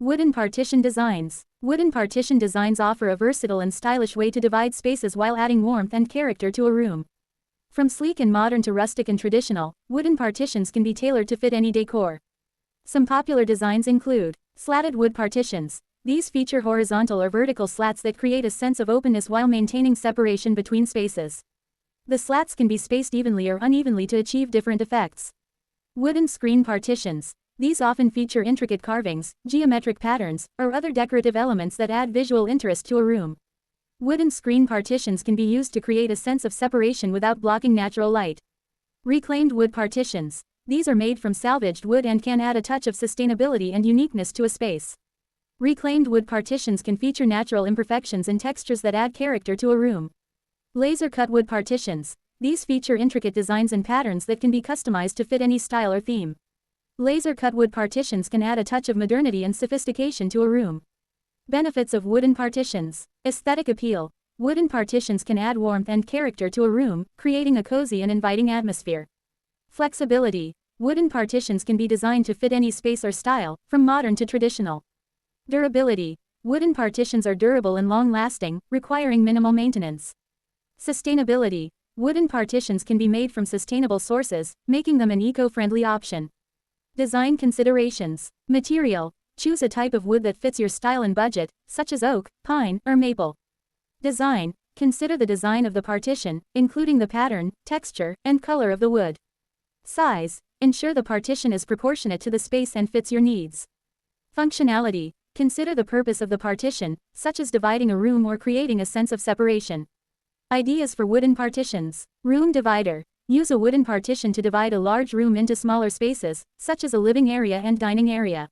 Wooden partition designs. Wooden partition designs offer a versatile and stylish way to divide spaces while adding warmth and character to a room. From sleek and modern to rustic and traditional, wooden partitions can be tailored to fit any decor. Some popular designs include slatted wood partitions. These feature horizontal or vertical slats that create a sense of openness while maintaining separation between spaces. The slats can be spaced evenly or unevenly to achieve different effects. Wooden screen partitions. These often feature intricate carvings, geometric patterns, or other decorative elements that add visual interest to a room. Wooden screen partitions can be used to create a sense of separation without blocking natural light. Reclaimed wood partitions. These are made from salvaged wood and can add a touch of sustainability and uniqueness to a space. Reclaimed wood partitions can feature natural imperfections and textures that add character to a room. Laser-cut wood partitions. These feature intricate designs and patterns that can be customized to fit any style or theme. Laser-cut wood partitions can add a touch of modernity and sophistication to a room. Benefits of wooden partitions. Aesthetic appeal. Wooden partitions can add warmth and character to a room, creating a cozy and inviting atmosphere. Flexibility. Wooden partitions can be designed to fit any space or style, from modern to traditional. Durability. Wooden partitions are durable and long-lasting, requiring minimal maintenance. Sustainability. Wooden partitions can be made from sustainable sources, making them an eco-friendly option. Design considerations. Material. Choose a type of wood that fits your style and budget, such as oak, pine, or maple. Design. Consider the design of the partition, including the pattern, texture, and color of the wood. Size. Ensure the partition is proportionate to the space and fits your needs. Functionality. Consider the purpose of the partition, such as dividing a room or creating a sense of separation. Ideas for wooden partitions. Room divider. Use a wooden partition to divide a large room into smaller spaces, such as a living area and dining area.